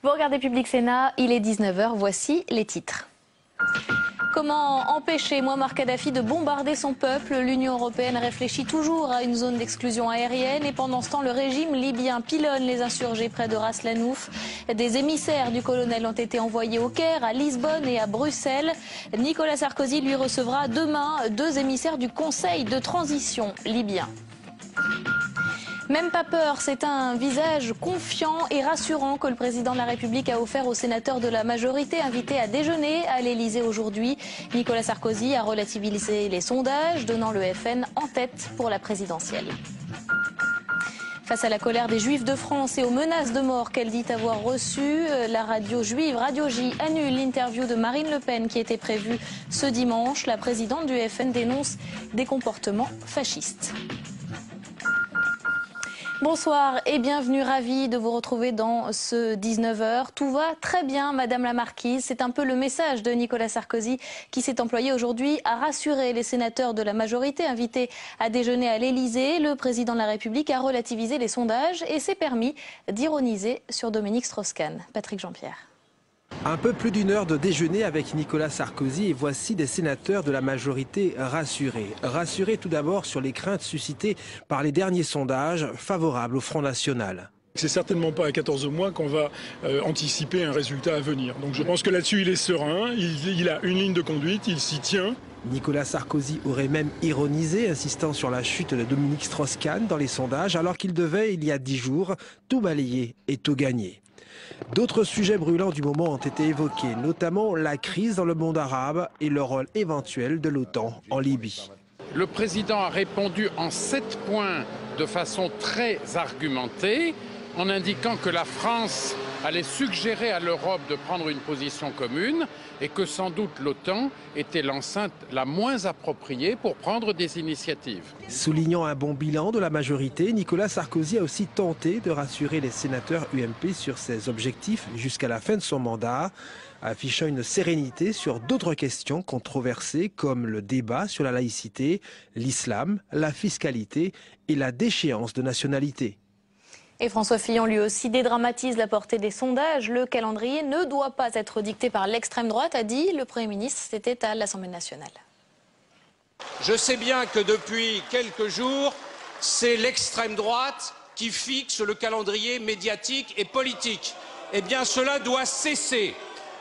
Vous regardez Public Sénat, il est 19h, voici les titres. Comment empêcher Mouammar Kadhafi de bombarder son peuple? L'Union européenne réfléchit toujours à une zone d'exclusion aérienne et pendant ce temps, le régime libyen pilonne les insurgés près de Ras Lanouf. Des émissaires du colonel ont été envoyés au Caire, à Lisbonne et à Bruxelles. Nicolas Sarkozy lui recevra demain 2 émissaires du Conseil de transition libyen. Même pas peur, c'est un visage confiant et rassurant que le président de la République a offert aux sénateurs de la majorité invités à déjeuner à l'Elysée aujourd'hui. Nicolas Sarkozy a relativisé les sondages, donnant le FN en tête pour la présidentielle. Face à la colère des Juifs de France et aux menaces de mort qu'elle dit avoir reçues, la radio juive Radio J annule l'interview de Marine Le Pen qui était prévue ce dimanche. La présidente du FN dénonce des comportements fascistes. Bonsoir et bienvenue, ravi de vous retrouver dans ce 19h. Tout va très bien, Madame la Marquise. C'est un peu le message de Nicolas Sarkozy qui s'est employé aujourd'hui à rassurer les sénateurs de la majorité invités à déjeuner à l'Elysée. Le président de la République a relativisé les sondages et s'est permis d'ironiser sur Dominique Strauss-Kahn. Patrick Jean-Pierre. Un peu plus d'une heure de déjeuner avec Nicolas Sarkozy et voici des sénateurs de la majorité rassurés. Rassurés tout d'abord sur les craintes suscitées par les derniers sondages favorables au Front National. C'est certainement pas à 14 mois qu'on va anticiper un résultat à venir. Donc je pense que là-dessus il est serein, il a une ligne de conduite, il s'y tient. Nicolas Sarkozy aurait même ironisé, insistant sur la chute de Dominique Strauss-Kahn dans les sondages alors qu'il devait, il y a 10 jours, tout balayer et tout gagner. D'autres sujets brûlants du moment ont été évoqués, notamment la crise dans le monde arabe et le rôle éventuel de l'OTAN en Libye. Le président a répondu en 7 points de façon très argumentée, en indiquant que la France allait suggérer à l'Europe de prendre une position commune et que sans doute l'OTAN était l'enceinte la moins appropriée pour prendre des initiatives. Soulignant un bon bilan de la majorité, Nicolas Sarkozy a aussi tenté de rassurer les sénateurs UMP sur ses objectifs jusqu'à la fin de son mandat, affichant une sérénité sur d'autres questions controversées comme le débat sur la laïcité, l'islam, la fiscalité et la déchéance de nationalité. Et François Fillon lui aussi dédramatise la portée des sondages. Le calendrier ne doit pas être dicté par l'extrême droite, a dit le Premier ministre. C'était à l'Assemblée nationale. Je sais bien que depuis quelques jours, c'est l'extrême droite qui fixe le calendrier médiatique et politique. Eh bien, cela doit cesser.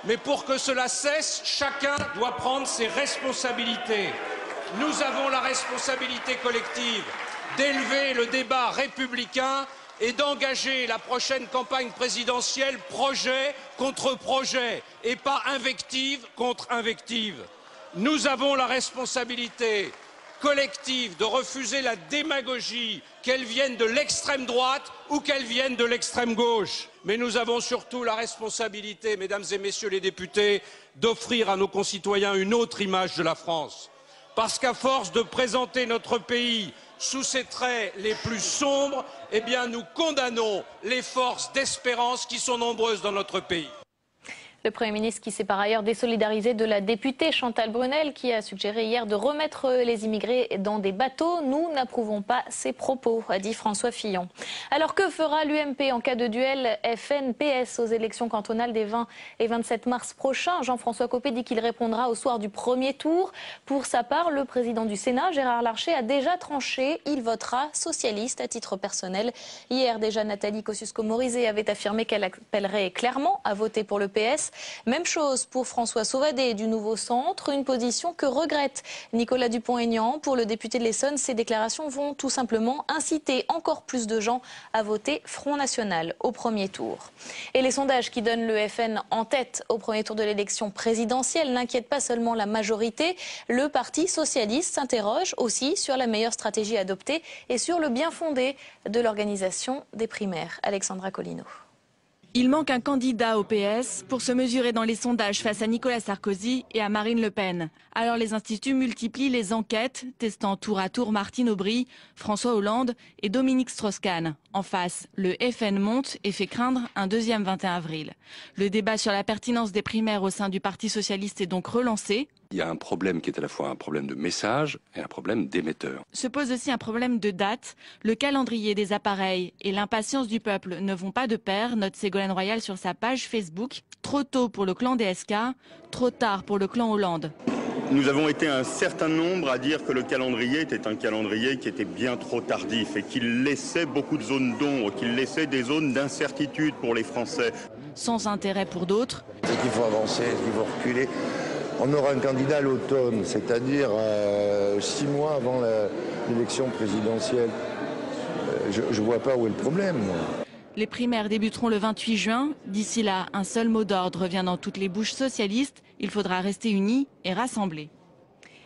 Mais pour que cela cesse, chacun doit prendre ses responsabilités. Nous avons la responsabilité collective d'élever le débat républicain et d'engager la prochaine campagne présidentielle projet contre projet et pas invective contre invective. Nous avons la responsabilité collective de refuser la démagogie, qu'elle vienne de l'extrême droite ou qu'elle vienne de l'extrême gauche. Mais nous avons surtout la responsabilité, mesdames et messieurs les députés, d'offrir à nos concitoyens une autre image de la France. Parce qu'à force de présenter notre pays sous ses traits les plus sombres, eh bien nous condamnons les forces d'espérance qui sont nombreuses dans notre pays. Le Premier ministre qui s'est par ailleurs désolidarisé de la députée Chantal Brunel qui a suggéré hier de remettre les immigrés dans des bateaux. Nous n'approuvons pas ces propos, a dit François Fillon. Alors que fera l'UMP en cas de duel FN-PS aux élections cantonales des 20 et 27 mars prochains? Jean-François Copé dit qu'il répondra au soir du premier tour. Pour sa part, le président du Sénat, Gérard Larcher, a déjà tranché. Il votera socialiste à titre personnel. Hier déjà, Nathalie Kosciusko-Morizet avait affirmé qu'elle appellerait clairement à voter pour le PS. Même chose pour François Sauvadet du Nouveau Centre, une position que regrette Nicolas Dupont-Aignan. Pour le député de l'Essonne, ces déclarations vont tout simplement inciter encore plus de gens à voter Front National au premier tour. Et les sondages qui donnent le FN en tête au premier tour de l'élection présidentielle n'inquiètent pas seulement la majorité. Le Parti socialiste s'interroge aussi sur la meilleure stratégie adoptée et sur le bien fondé de l'organisation des primaires. Alexandra Colino. Il manque un candidat au PS pour se mesurer dans les sondages face à Nicolas Sarkozy et à Marine Le Pen. Alors les instituts multiplient les enquêtes, testant tour à tour Martine Aubry, François Hollande et Dominique Strauss-Kahn. En face, le FN monte et fait craindre un deuxième 21 avril. Le débat sur la pertinence des primaires au sein du Parti socialiste est donc relancé. Il y a un problème qui est à la fois un problème de message et un problème d'émetteur. Se pose aussi un problème de date. Le calendrier des appareils et l'impatience du peuple ne vont pas de pair, note Ségolène Royal sur sa page Facebook. Trop tôt pour le clan DSK, trop tard pour le clan Hollande. Nous avons été un certain nombre à dire que le calendrier était un calendrier qui était bien trop tardif et qu'il laissait beaucoup de zones d'ombre, qu'il laissait des zones d'incertitude pour les Français. Sans intérêt pour d'autres. C'est qu'il faut avancer, qu'il faut reculer. On aura un candidat à l'automne, c'est-à-dire 6 mois avant l'élection présidentielle. Je ne vois pas où est le problème, moi. Les primaires débuteront le 28 juin. D'ici là, un seul mot d'ordre revient dans toutes les bouches socialistes. Il faudra rester unis et rassemblés.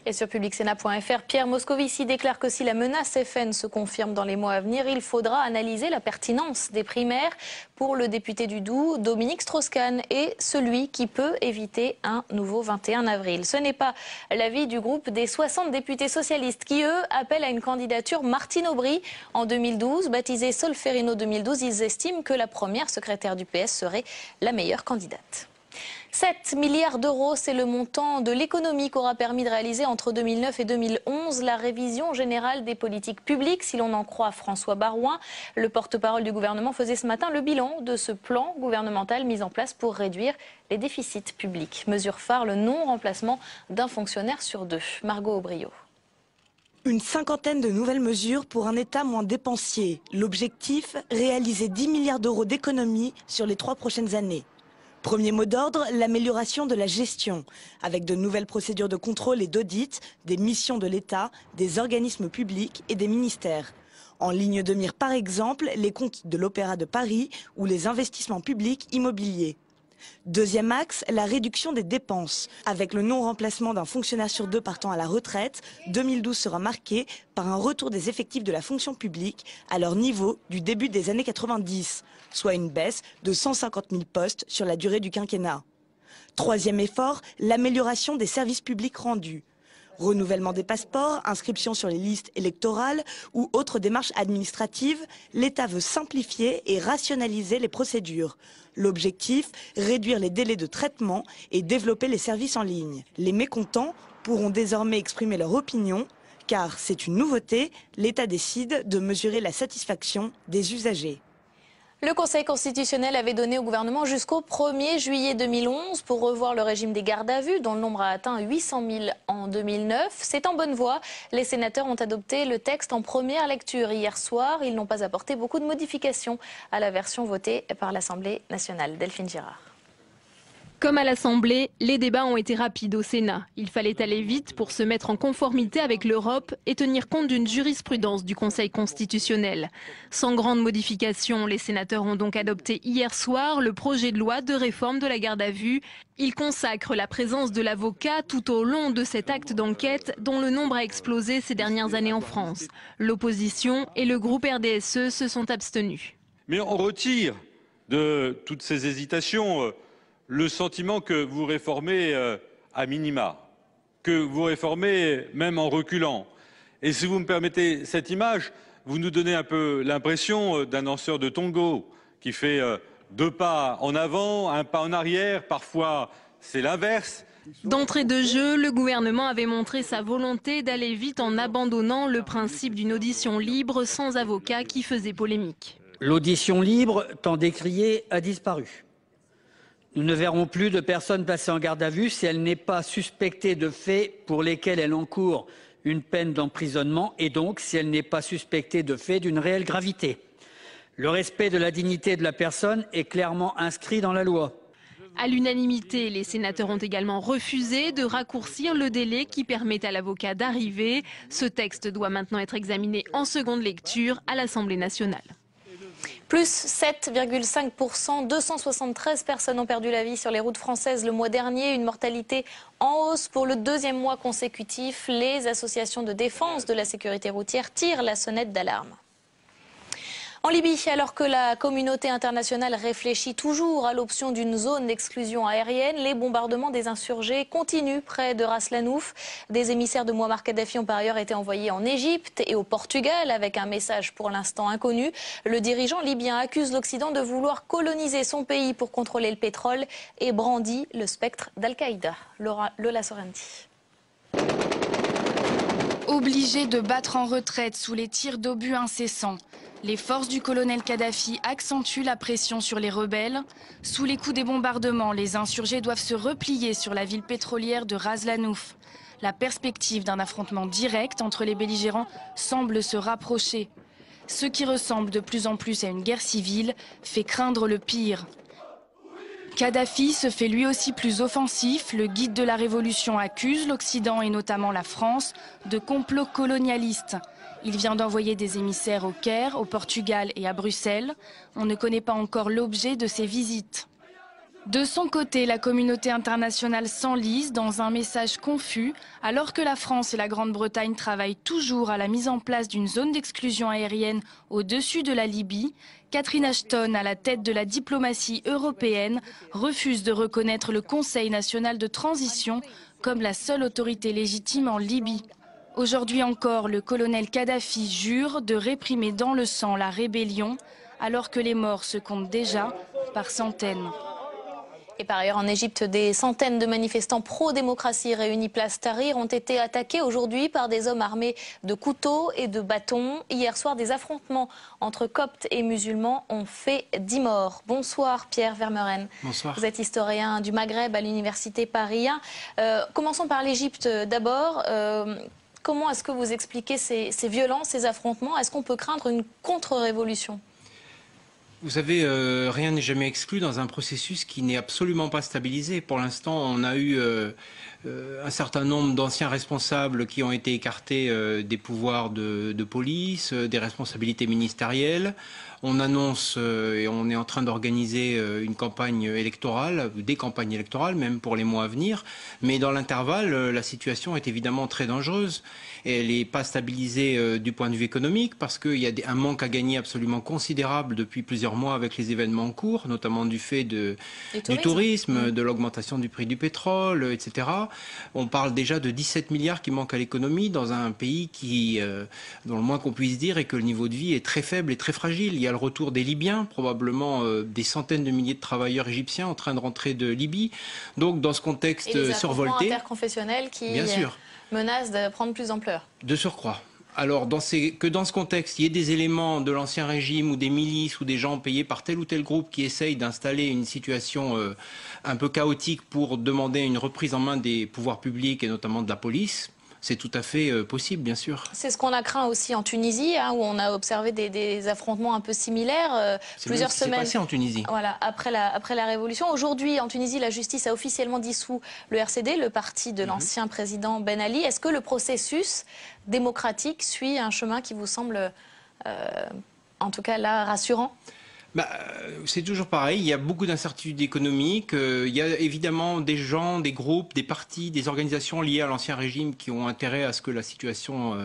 Et sur publicsénat.fr, Pierre Moscovici déclare que si la menace FN se confirme dans les mois à venir, il faudra analyser la pertinence des primaires. Pour le député du Doubs, Dominique Strauss-Kahn est celui qui peut éviter un nouveau 21 avril. Ce n'est pas l'avis du groupe des 60 députés socialistes qui, eux, appellent à une candidature Martine Aubry. En 2012, baptisée Solferino 2012, ils estiment que la première secrétaire du PS serait la meilleure candidate. 7 milliards d'euros, c'est le montant de l'économie qu'aura permis de réaliser entre 2009 et 2011 la révision générale des politiques publiques, si l'on en croit François Baroin. Le porte-parole du gouvernement faisait ce matin le bilan de ce plan gouvernemental mis en place pour réduire les déficits publics. Mesure phare, le non-remplacement d'un fonctionnaire sur 2. Margot Aubriot. Une cinquantaine de nouvelles mesures pour un État moins dépensier. L'objectif, réaliser 10 milliards d'euros d'économies sur les 3 prochaines années. Premier mot d'ordre, l'amélioration de la gestion, avec de nouvelles procédures de contrôle et d'audit, des missions de l'État, des organismes publics et des ministères. En ligne de mire par exemple, les comptes de l'Opéra de Paris ou les investissements publics immobiliers. Deuxième axe, la réduction des dépenses. Avec le non-remplacement d'un fonctionnaire sur 2 partant à la retraite, 2012 sera marqué par un retour des effectifs de la fonction publique à leur niveau du début des années 90, soit une baisse de 150 000 postes sur la durée du quinquennat. Troisième effort, l'amélioration des services publics rendus. Renouvellement des passeports, inscription sur les listes électorales ou autres démarches administratives, l'État veut simplifier et rationaliser les procédures. L'objectif, réduire les délais de traitement et développer les services en ligne. Les mécontents pourront désormais exprimer leur opinion, car c'est une nouveauté, l'État décide de mesurer la satisfaction des usagers. Le Conseil constitutionnel avait donné au gouvernement jusqu'au 1er juillet 2011 pour revoir le régime des gardes à vue, dont le nombre a atteint 800 000 en 2009. C'est en bonne voie. Les sénateurs ont adopté le texte en première lecture hier soir. Ils n'ont pas apporté beaucoup de modifications à la version votée par l'Assemblée nationale. Delphine Girard. Comme à l'Assemblée, les débats ont été rapides au Sénat. Il fallait aller vite pour se mettre en conformité avec l'Europe et tenir compte d'une jurisprudence du Conseil constitutionnel. Sans grande modification, les sénateurs ont donc adopté hier soir le projet de loi de réforme de la garde à vue. Il consacre la présence de l'avocat tout au long de cet acte d'enquête dont le nombre a explosé ces dernières années en France. L'opposition et le groupe RDSE se sont abstenus. Mais on retire de toutes ces hésitations le sentiment que vous réformez à minima, que vous réformez même en reculant. Et si vous me permettez cette image, vous nous donnez un peu l'impression d'un danseur de tango qui fait 2 pas en avant, 1 pas en arrière, parfois c'est l'inverse. D'entrée de jeu, le gouvernement avait montré sa volonté d'aller vite en abandonnant le principe d'une audition libre sans avocat qui faisait polémique. L'audition libre, tant décriée, a disparu. Nous ne verrons plus de personnes placées en garde à vue si elle n'est pas suspectée de faits pour lesquels elle encourt une peine d'emprisonnement et donc si elle n'est pas suspectée de faits d'une réelle gravité. Le respect de la dignité de la personne est clairement inscrit dans la loi. À l'unanimité, les sénateurs ont également refusé de raccourcir le délai qui permet à l'avocat d'arriver. Ce texte doit maintenant être examiné en seconde lecture à l'Assemblée nationale. Plus 7,5%, 273 personnes ont perdu la vie sur les routes françaises le mois dernier. Une mortalité en hausse pour le 2e mois consécutif. Les associations de défense de la sécurité routière tirent la sonnette d'alarme. En Libye, alors que la communauté internationale réfléchit toujours à l'option d'une zone d'exclusion aérienne, les bombardements des insurgés continuent près de Ras Lanouf. Des émissaires de Mouammar Kadhafi ont par ailleurs été envoyés en Égypte et au Portugal avec un message pour l'instant inconnu. Le dirigeant libyen accuse l'Occident de vouloir coloniser son pays pour contrôler le pétrole et brandit le spectre d'Al-Qaïda. Lola Sorrenti. Obligés de battre en retraite sous les tirs d'obus incessants, les forces du colonel Kadhafi accentuent la pression sur les rebelles. Sous les coups des bombardements, les insurgés doivent se replier sur la ville pétrolière de Ras Lanouf. La perspective d'un affrontement direct entre les belligérants semble se rapprocher. Ce qui ressemble de plus en plus à une guerre civile fait craindre le pire. Kadhafi se fait lui aussi plus offensif. Le guide de la révolution accuse l'Occident et notamment la France de complot colonialiste. Il vient d'envoyer des émissaires au Caire, au Portugal et à Bruxelles. On ne connaît pas encore l'objet de ces visites. De son côté, la communauté internationale s'enlise dans un message confus. Alors que la France et la Grande-Bretagne travaillent toujours à la mise en place d'une zone d'exclusion aérienne au-dessus de la Libye, Catherine Ashton, à la tête de la diplomatie européenne, refuse de reconnaître le Conseil national de transition comme la seule autorité légitime en Libye. Aujourd'hui encore, le colonel Kadhafi jure de réprimer dans le sang la rébellion, alors que les morts se comptent déjà par centaines. Et par ailleurs, en Égypte, des centaines de manifestants pro-démocratie réunis place Tahrir ont été attaqués aujourd'hui par des hommes armés de couteaux et de bâtons. Hier soir, des affrontements entre coptes et musulmans ont fait 10 morts. Bonsoir Pierre Vermeuren. Bonsoir. Vous êtes historien du Maghreb à l'université Paris 1. Commençons par l'Égypte d'abord. Comment est-ce que vous expliquez ces violences, ces affrontements? Est-ce qu'on peut craindre une contre-révolution? Vous savez, rien n'est jamais exclu dans un processus qui n'est absolument pas stabilisé. Pour l'instant, on a eu un certain nombre d'anciens responsables qui ont été écartés des pouvoirs de police, des responsabilités ministérielles. On annonce et on est en train d'organiser une campagne électorale, des campagnes électorales même pour les mois à venir. Mais dans l'intervalle, la situation est évidemment très dangereuse. Et elle n'est pas stabilisée du point de vue économique parce qu'il y a un manque à gagner absolument considérable depuis plusieurs mois avec les événements en cours, notamment du fait du tourisme, de l'augmentation du prix du pétrole, etc. On parle déjà de 17 milliards qui manquent à l'économie dans un pays qui, dont le moins qu'on puisse dire est que le niveau de vie est très faible et très fragile. Il y a le retour des Libyens, probablement des centaines de milliers de travailleurs égyptiens en train de rentrer de Libye. Donc dans ce contexte survolté, et les interconfessionnels qui menacent de prendre plus d'ampleur. De surcroît. Alors, que dans ce contexte, il y ait des éléments de l'ancien régime ou des milices ou des gens payés par tel ou tel groupe qui essayent d'installer une situation un peu chaotique pour demander une reprise en main des pouvoirs publics et notamment de la police, c'est tout à fait possible, bien sûr. C'est ce qu'on a craint aussi en Tunisie, où on a observé des affrontements un peu similaires plusieurs semaines. C'est passé en Tunisie. Voilà, après la Révolution. Aujourd'hui, en Tunisie, la justice a officiellement dissous le RCD, le parti de l'ancien président Ben Ali. Est-ce que le processus démocratique suit un chemin qui vous semble, en tout cas là, rassurant ? C'est toujours pareil, il y a beaucoup d'incertitudes économiques, il y a évidemment des gens, des groupes, des partis, des organisations liées à l'ancien régime qui ont intérêt à ce que la situation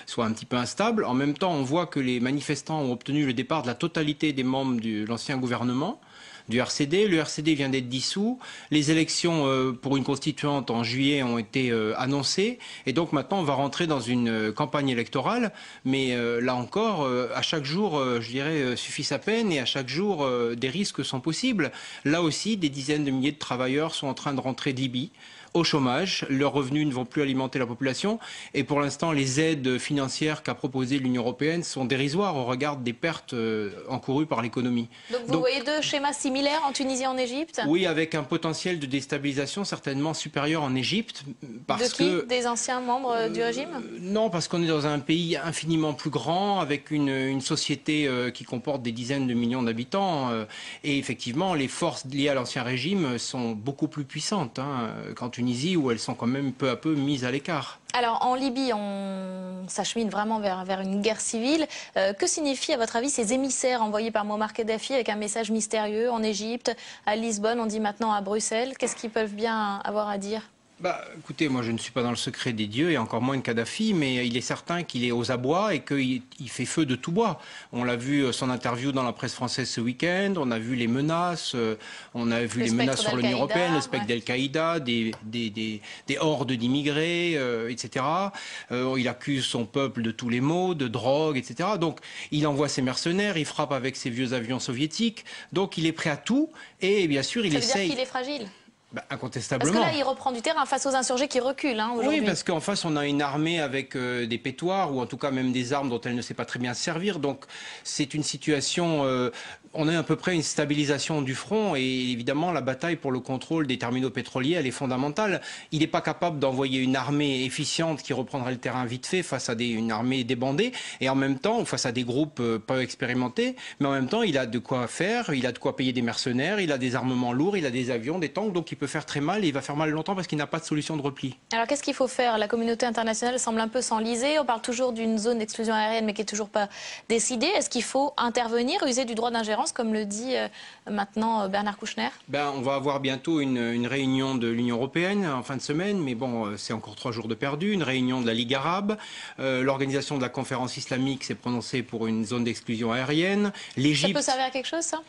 soit un petit peu instable. En même temps, on voit que les manifestants ont obtenu le départ de la totalité des membres de l'ancien gouvernement, du RCD. Le RCD vient d'être dissous. Les élections pour une constituante en juillet ont été annoncées. Et donc maintenant, on va rentrer dans une campagne électorale. Mais là encore, à chaque jour, je dirais, suffit sa peine. Et à chaque jour, des risques sont possibles. Là aussi, des dizaines de milliers de travailleurs sont en train de rentrer de Libye au chômage. Leurs revenus ne vont plus alimenter la population. Et pour l'instant, les aides financières qu'a proposées l'Union européenne sont dérisoires au regard des pertes encourues par l'économie. Donc vous voyez deux schémas similaires en Tunisie et en Égypte? Oui, avec un potentiel de déstabilisation certainement supérieur en Égypte. Des anciens membres du régime? Non, parce qu'on est dans un pays infiniment plus grand, avec une société qui comporte des dizaines de millions d'habitants. Et effectivement, les forces liées à l'ancien régime sont beaucoup plus puissantes qu'en Tunisie, où elles sont quand même peu à peu mises à l'écart. Alors en Libye, on s'achemine vraiment vers une guerre civile. Que signifient à votre avis ces émissaires envoyés par Muammar Kadhafi avec un message mystérieux en Égypte, à Lisbonne, on dit maintenant à Bruxelles? Qu'est-ce qu'ils peuvent bien avoir à dire? Écoutez, moi je ne suis pas dans le secret des dieux et encore moins de Kadhafi, mais il est certain qu'il est aux abois et qu'il fait feu de tout bois. On l'a vu son interview dans la presse française ce week-end, on a vu les menaces, on a vu les menaces sur l'Union européenne, le spectre d'Al-Qaïda, des hordes d'immigrés, etc. Il accuse son peuple de tous les maux, de drogue, etc. Donc il envoie ses mercenaires, il frappe avec ses vieux avions soviétiques, donc il est prêt à tout et bien sûr il essaye... Ça veut dire qu'il est fragile? Incontestablement. Parce que là, il reprend du terrain face aux insurgés qui reculent aujourd'hui. Oui, parce qu'en face, on a une armée avec des pétoires, ou en tout cas même des armes dont elle ne sait pas très bien se servir. Donc c'est une situation... on a à peu près une stabilisation du front, et évidemment, la bataille pour le contrôle des terminaux pétroliers, elle est fondamentale. Il n'est pas capable d'envoyer une armée efficiente qui reprendrait le terrain vite fait face à une armée débandée, et en même temps, face à des groupes pas expérimentés, mais en même temps, il a de quoi faire, il a de quoi payer des mercenaires, il a des armements lourds, il a des avions, des tanks, donc il peut faire très mal, et il va faire mal longtemps parce qu'il n'a pas de solution de repli. Alors qu'est-ce qu'il faut faire? La communauté internationale semble un peu s'enliser. On parle toujours d'une zone d'exclusion aérienne, mais qui n'est toujours pas décidée. Est-ce qu'il faut intervenir, user du droit d'ingérence, comme le dit maintenant Bernard Kouchner? On va avoir bientôt une réunion de l'Union européenne en fin de semaine, mais bon, c'est encore 3 jours de perdu. Une réunion de la Ligue arabe. L'organisation de la conférence islamique s'est prononcée pour une zone d'exclusion aérienne. Ça peut servir à quelque chose, ça?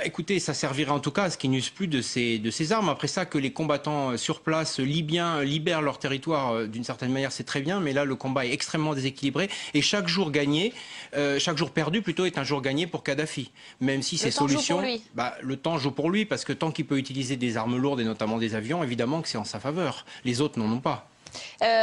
Écoutez, ça servirait en tout cas à ce qu'ils n'usent plus de ces armes. Après ça, que les combattants sur place libyens libèrent leur territoire d'une certaine manière, c'est très bien, mais là, le combat est extrêmement déséquilibré, et chaque jour gagné, chaque jour perdu plutôt, est un jour gagné pour Kadhafi. Même si ces solutions... Le temps joue pour lui, parce que tant qu'il peut utiliser des armes lourdes, et notamment des avions, évidemment que c'est en sa faveur. Les autres n'en ont pas.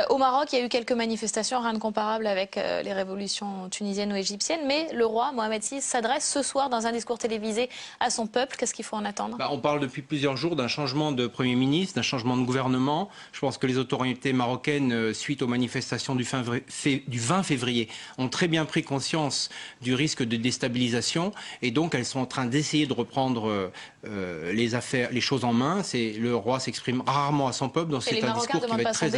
Au Maroc, il y a eu quelques manifestations, rien de comparable avec les révolutions tunisiennes ou égyptiennes, mais le roi Mohamed VI s'adresse ce soir dans un discours télévisé à son peuple. Qu'est-ce qu'il faut en attendre? On parle depuis plusieurs jours d'un changement de Premier ministre, d'un changement de gouvernement. Je pense que les autorités marocaines, suite aux manifestations du 20 février, ont très bien pris conscience du risque de déstabilisation, et donc elles sont en train d'essayer de reprendre les choses en main. Le roi s'exprime rarement à son peuple, donc c'est un discours qui va être très...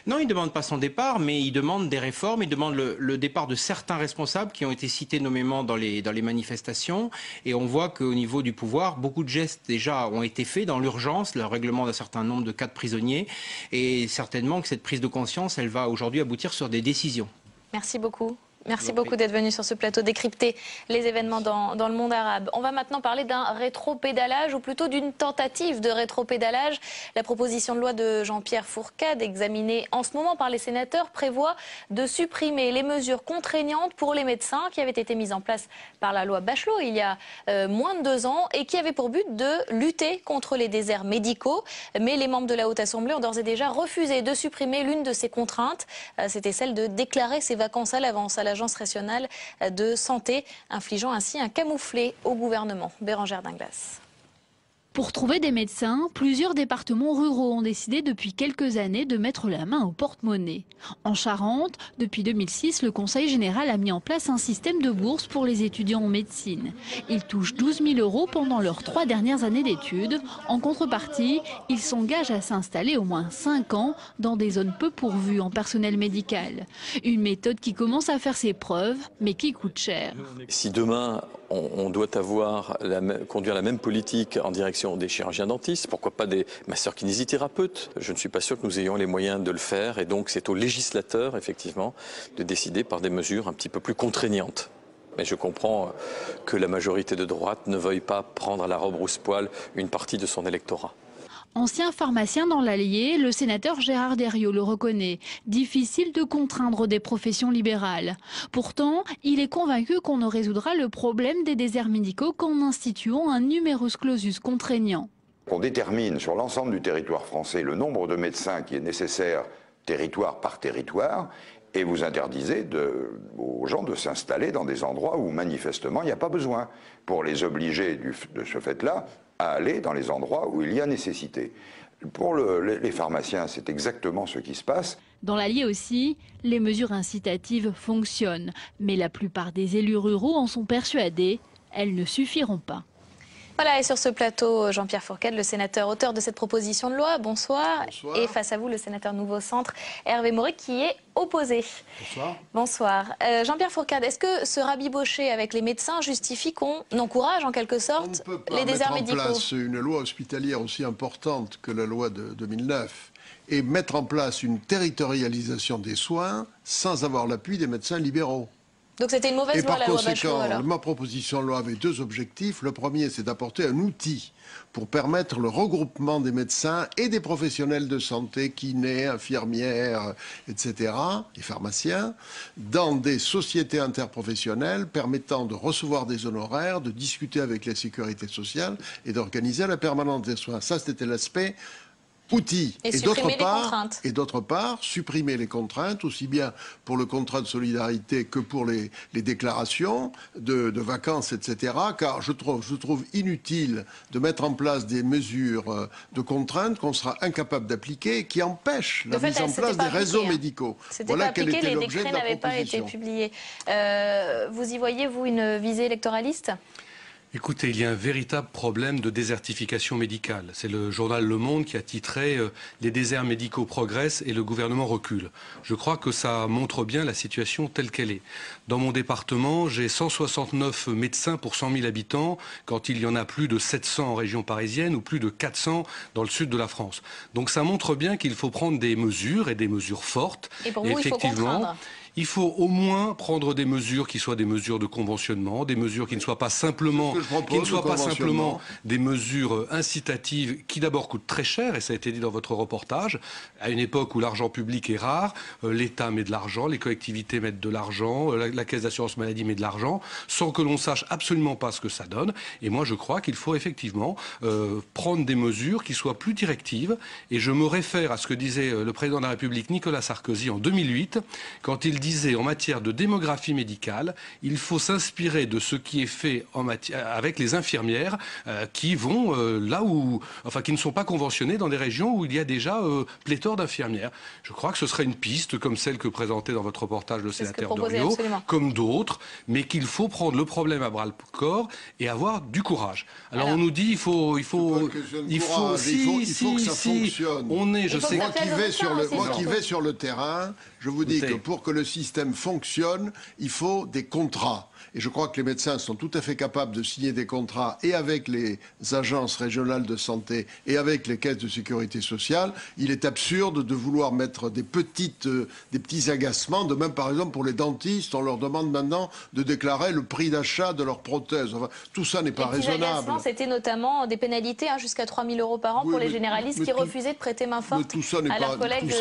Non, il ne demande pas son départ, mais il demande des réformes, il demande le départ de certains responsables qui ont été cités nommément dans les manifestations, et on voit qu'au niveau du pouvoir, beaucoup de gestes déjà ont été faits dans l'urgence, le règlement d'un certain nombre de cas de prisonniers, et certainement que cette prise de conscience, elle va aujourd'hui aboutir sur des décisions. Merci beaucoup. Merci beaucoup d'être venu sur ce plateau décrypter les événements dans le monde arabe. On va maintenant parler d'un rétropédalage, ou plutôt d'une tentative de rétropédalage. La proposition de loi de Jean-Pierre Fourcade, examinée en ce moment par les sénateurs, prévoit de supprimer les mesures contraignantes pour les médecins qui avaient été mises en place par la loi Bachelot il y a moins de 2 ans, et qui avaient pour but de lutter contre les déserts médicaux. Mais les membres de la Haute Assemblée ont d'ores et déjà refusé de supprimer l'une de ces contraintes. C'était celle de déclarer ses vacances à l'avance à l'Agence régionale de santé, infligeant ainsi un camouflet au gouvernement. Bérangère Dinglas. Pour trouver des médecins, plusieurs départements ruraux ont décidé depuis quelques années de mettre la main au porte-monnaie. En Charente, depuis 2006, le Conseil général a mis en place un système de bourse pour les étudiants en médecine. Ils touchent 12 000 € pendant leurs 3 dernières années d'études. En contrepartie, ils s'engagent à s'installer au moins 5 ans dans des zones peu pourvues en personnel médical. Une méthode qui commence à faire ses preuves, mais qui coûte cher. Si demain, on doit conduire la même politique en direction des chirurgiens dentistes, pourquoi pas des masseurs-kinésithérapeutes? Je ne suis pas sûr que nous ayons les moyens de le faire, et donc c'est au législateur, effectivement, de décider par des mesures un petit peu plus contraignantes. Mais je comprends que la majorité de droite ne veuille pas prendre à la robe rousse-poil une partie de son électorat. Ancien pharmacien dans l'Allier, le sénateur Gérard Deriot le reconnaît. Difficile de contraindre des professions libérales. Pourtant, il est convaincu qu'on ne résoudra le problème des déserts médicaux qu'en instituant un numerus clausus contraignant. On détermine sur l'ensemble du territoire français le nombre de médecins qui est nécessaire territoire par territoire, et vous interdisez aux gens de s'installer dans des endroits où manifestement il n'y a pas besoin, pour les obliger de ce fait-là à aller dans les endroits où il y a nécessité. Pour les pharmaciens, c'est exactement ce qui se passe. Dans l'Allier aussi, les mesures incitatives fonctionnent, mais la plupart des élus ruraux en sont persuadés, elles ne suffiront pas. Voilà, et sur ce plateau, Jean-Pierre Fourcade, le sénateur auteur de cette proposition de loi. Bonsoir. Bonsoir. Et face à vous, le sénateur Nouveau Centre, Hervé Maurey, qui est opposé. Bonsoir. Bonsoir. Jean-Pierre Fourcade, est-ce que ce rabibocher avec les médecins justifie qu'on encourage en quelque sorte les déserts médicaux? On ne peut pas mettre en place une loi hospitalière aussi importante que la loi de 2009 et mettre en place une territorialisation des soins sans avoir l'appui des médecins libéraux. Donc c'était une mauvaise loi, la loi Bachelot, alors. Ma proposition de loi avait deux objectifs. Le premier, c'est d'apporter un outil pour permettre le regroupement des médecins et des professionnels de santé, kinés, infirmières, etc., et pharmaciens, dans des sociétés interprofessionnelles permettant de recevoir des honoraires, de discuter avec la sécurité sociale et d'organiser la permanence des soins. Ça, c'était l'aspect outils. Et d'autre part, supprimer les contraintes, aussi bien pour le contrat de solidarité que pour les déclarations de vacances, etc. Car je trouve inutile de mettre en place des mesures de contraintes qu'on sera incapable d'appliquer et qui empêchent la mise en place des réseaux médicaux. Voilà quel était l'objet de la proposition. Les décrets n'avaient pas été publiés. Vous y voyez, vous, une visée électoraliste ? Écoutez, il y a un véritable problème de désertification médicale. C'est le journal Le Monde qui a titré « Les déserts médicaux progressent et le gouvernement recule ». Je crois que ça montre bien la situation telle qu'elle est. Dans mon département, j'ai 169 médecins pour 100 000 habitants, quand il y en a plus de 700 en région parisienne ou plus de 400 dans le sud de la France. Donc ça montre bien qu'il faut prendre des mesures et des mesures fortes. Et pour vous, il faut contraindre. Il faut au moins prendre des mesures qui soient des mesures de conventionnement, des mesures qui ne soient pas simplement, des mesures incitatives qui d'abord coûtent très cher, et ça a été dit dans votre reportage, à une époque où l'argent public est rare, l'État met de l'argent, les collectivités mettent de l'argent, la caisse d'assurance maladie met de l'argent, sans que l'on sache absolument pas ce que ça donne. Et moi je crois qu'il faut effectivement prendre des mesures qui soient plus directives, et je me réfère à ce que disait le président de la République Nicolas Sarkozy en 2008, quand il disait en matière de démographie médicale, il faut s'inspirer de ce qui est fait avec les infirmières qui vont qui ne sont pas conventionnées dans des régions où il y a déjà pléthore d'infirmières. Je crois que ce serait une piste comme celle que présentait dans votre reportage le sénateur Doriot, comme d'autres, mais qu'il faut prendre le problème à bras le corps et avoir du courage. Alors on nous dit il faut que ça fonctionne. Moi qui vais sur le terrain, je vous dis que pour que le système fonctionne, il faut des contrats. Et je crois que les médecins sont tout à fait capables de signer des contrats et avec les agences régionales de santé et avec les caisses de sécurité sociale. Il est absurde de vouloir mettre des petits agacements. De même, par exemple, pour les dentistes, on leur demande maintenant de déclarer le prix d'achat de leurs prothèses. Enfin, tout ça n'est pas raisonnable. C'était notamment des pénalités jusqu'à 3 000 € par an pour les généralistes qui refusaient de prêter main forte à leurs collègues.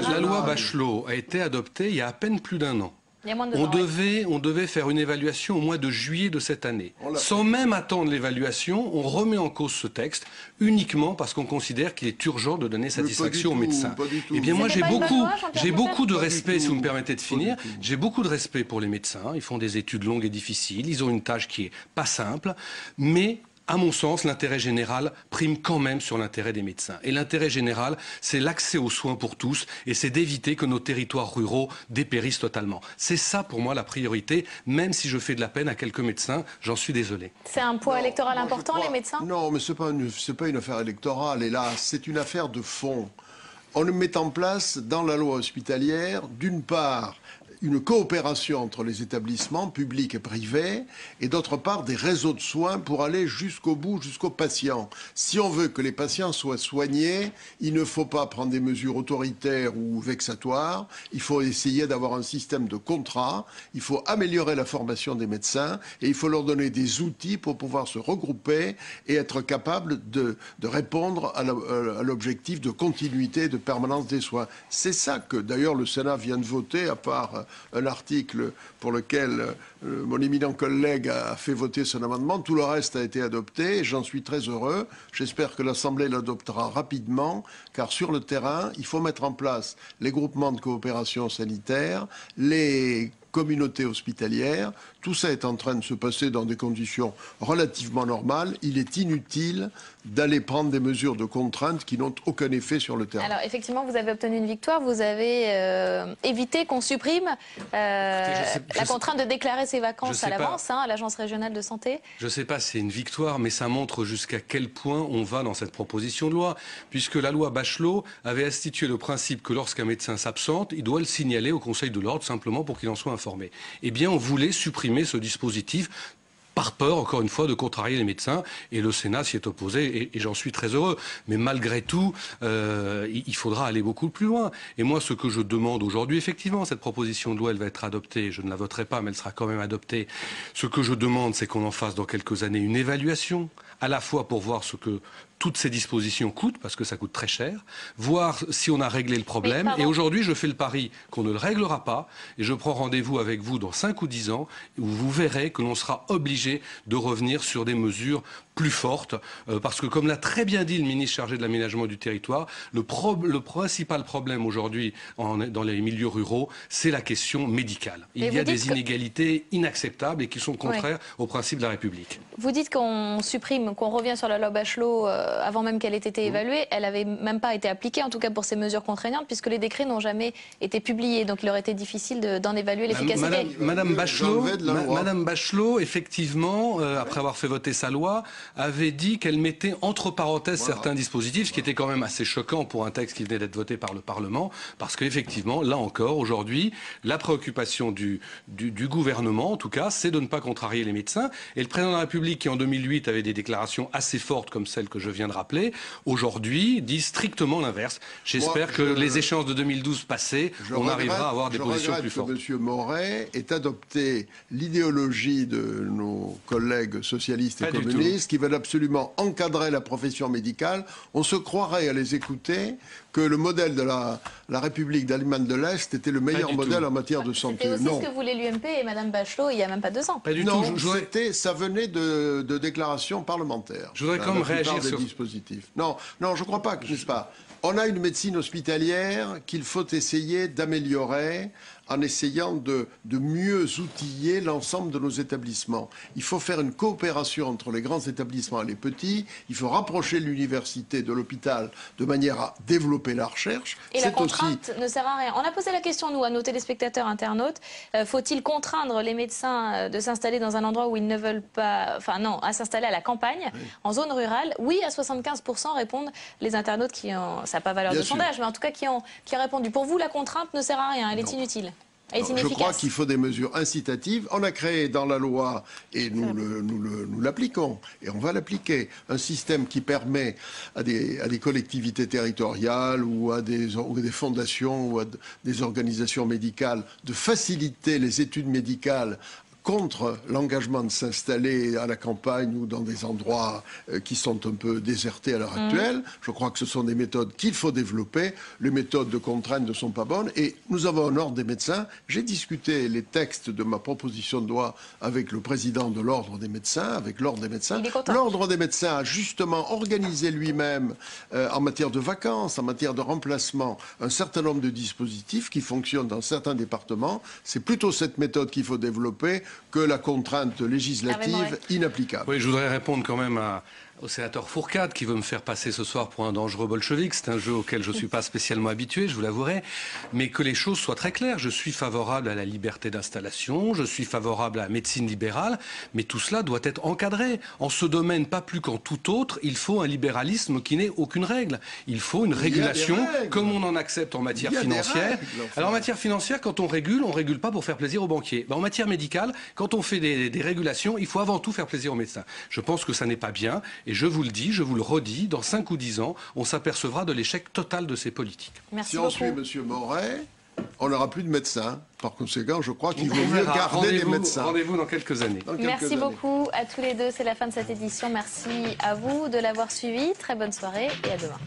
La loi Bachelot a été adoptée il y a à peine plus d'un an. On devait faire une évaluation au mois de juillet de cette année. Sans même attendre l'évaluation, on remet en cause ce texte uniquement parce qu'on considère qu'il est urgent de donner satisfaction aux médecins. Eh bien moi j'ai beaucoup de respect, si vous me permettez de finir, j'ai beaucoup de respect pour les médecins. Ils font des études longues et difficiles, ils ont une tâche qui est pas simple, mais à mon sens, l'intérêt général prime quand même sur l'intérêt des médecins. Et l'intérêt général, c'est l'accès aux soins pour tous et c'est d'éviter que nos territoires ruraux dépérissent totalement. C'est ça pour moi la priorité, même si je fais de la peine à quelques médecins, j'en suis désolé. C'est un poids électoral important, les médecins ? Non, mais c'est pas une affaire électorale, hélas, c'est une affaire de fond. On met en place dans la loi hospitalière, d'une part, une coopération entre les établissements publics et privés et d'autre part des réseaux de soins pour aller jusqu'au bout, jusqu'aux patients. Si on veut que les patients soient soignés, il ne faut pas prendre des mesures autoritaires ou vexatoires, il faut essayer d'avoir un système de contrat, il faut améliorer la formation des médecins et il faut leur donner des outils pour pouvoir se regrouper et être capable de répondre à l'objectif de continuité et de permanence des soins. C'est ça que d'ailleurs le Sénat vient de voter, à part un article pour lequel mon éminent collègue a fait voter son amendement. Tout le reste a été adopté et j'en suis très heureux. J'espère que l'Assemblée l'adoptera rapidement, car sur le terrain, il faut mettre en place les groupements de coopération sanitaire, les communautés hospitalières. Tout ça est en train de se passer dans des conditions relativement normales. Il est inutile d'aller prendre des mesures de contrainte qui n'ont aucun effet sur le terrain. Alors effectivement, vous avez obtenu une victoire. Vous avez évité qu'on supprime la contrainte de déclarer ses vacances à l'avance à l'Agence régionale de santé. Je ne sais pas si c'est une victoire, mais ça montre jusqu'à quel point on va dans cette proposition de loi. Puisque la loi Bachelot avait institué le principe que lorsqu'un médecin s'absente, il doit le signaler au Conseil de l'ordre simplement pour qu'il en soit informé. Eh bien, on voulait supprimer ce dispositif par peur, encore une fois, de contrarier les médecins. Et le Sénat s'y est opposé, et j'en suis très heureux. Mais malgré tout, il faudra aller beaucoup plus loin. Et moi, ce que je demande aujourd'hui, effectivement, cette proposition de loi, elle va être adoptée. Je ne la voterai pas, mais elle sera quand même adoptée. Ce que je demande, c'est qu'on en fasse dans quelques années une évaluation, à la fois pour voir ce que toutes ces dispositions coûtent, parce que ça coûte très cher, voir si on a réglé le problème. Et aujourd'hui, je fais le pari qu'on ne le réglera pas, et je prends rendez-vous avec vous dans 5 ou 10 ans, où vous verrez que l'on sera obligé de revenir sur des mesures plus fortes, parce que comme l'a très bien dit le ministre chargé de l'aménagement du territoire, le principal problème aujourd'hui dans les milieux ruraux, c'est la question médicale. Il y a des inégalités inacceptables et qui sont contraires au principe de la République. Vous dites qu'on supprime, qu'on revient sur la loi Bachelot avant même qu'elle ait été évaluée. Elle n'avait même pas été appliquée, en tout cas pour ces mesures contraignantes, puisque les décrets n'ont jamais été publiés. Donc il aurait été difficile d'en évaluer l'efficacité. Madame Bachelot, effectivement, après avoir fait voter sa loi, avait dit qu'elle mettait entre parenthèses certains dispositifs, ce qui était quand même assez choquant pour un texte qui venait d'être voté par le Parlement, parce qu'effectivement, là encore, aujourd'hui, la préoccupation du gouvernement, en tout cas, c'est de ne pas contrarier les médecins. Et le président de la République, qui en 2008 avait des déclarations assez fortes comme celles que je viens de rappeler, aujourd'hui dit strictement l'inverse. J'espère que les échéances de 2012 passées, on arrivera à avoir des positions plus fortes. M. Moret ait adopté l'idéologie de nos collègues socialistes et communistes qui veulent absolument encadrer la profession médicale. On se croirait à les écouter que le modèle de la République d'Allemagne de l'Est était le meilleur modèle en matière de santé. C'était aussi ce que voulait l'UMP et Mme Bachelot il n'y a même pas 2 ans. Pas du tout. Ça venait de déclarations parlementaires. Je voudrais quand même réagir sur... dispositifs. Non, je ne crois pas, n'est-ce pas? On a une médecine hospitalière qu'il faut essayer d'améliorer en essayant de mieux outiller l'ensemble de nos établissements. Il faut faire une coopération entre les grands établissements et les petits. Il faut rapprocher l'université de l'hôpital de manière à développer la recherche. Et la contrainte ne sert à rien. On a posé la question, nous, à nos téléspectateurs internautes. Faut-il contraindre les médecins de s'installer dans un endroit où ils ne veulent pas... Enfin non, à s'installer à la campagne, en zone rurale? Oui, à 75% répondent les internautes qui ont... Ça n'a pas valeur de sondage, mais en tout cas qui ont répondu. Pour vous, la contrainte ne sert à rien, elle est inutile. Je crois qu'il faut des mesures incitatives. On a créé dans la loi, et nous l'appliquons, et on va l'appliquer, un système qui permet à des collectivités territoriales ou à des fondations ou à des organisations médicales de faciliter les études médicales contre l'engagement de s'installer à la campagne ou dans des endroits qui sont un peu désertés à l'heure actuelle. Je crois que ce sont des méthodes qu'il faut développer. Les méthodes de contrainte ne sont pas bonnes. Et nous avons un ordre des médecins. J'ai discuté les textes de ma proposition de loi avec le président de l'ordre des médecins, avec l'ordre des médecins. L'ordre des médecins a justement organisé lui-même, en matière de vacances, en matière de remplacement, un certain nombre de dispositifs qui fonctionnent dans certains départements. C'est plutôt cette méthode qu'il faut développer que la contrainte législative inapplicable. Oui, je voudrais répondre quand même au sénateur Fourcade qui veut me faire passer ce soir pour un dangereux bolchevique. C'est un jeu auquel je ne suis pas spécialement habitué, je vous l'avouerai. Mais que les choses soient très claires. Je suis favorable à la liberté d'installation, je suis favorable à la médecine libérale, mais tout cela doit être encadré. En ce domaine, pas plus qu'en tout autre, il faut un libéralisme qui n'ait aucune règle. Il faut une régulation, comme on en accepte en matière financière. Alors en matière financière, quand on régule pas pour faire plaisir aux banquiers. En matière médicale, quand on fait des régulations, il faut avant tout faire plaisir aux médecins. Je pense que ça n'est pas bien. Et je vous le dis, je vous le redis, dans 5 ou 10 ans, on s'apercevra de l'échec total de ces politiques. Merci beaucoup. Si on suit M. Moret, on n'aura plus de médecins. Par conséquent, je crois qu'il vaut mieux garder les médecins. Rendez-vous dans quelques années. Merci beaucoup à tous les deux. C'est la fin de cette édition. Merci à vous de l'avoir suivi. Très bonne soirée et à demain.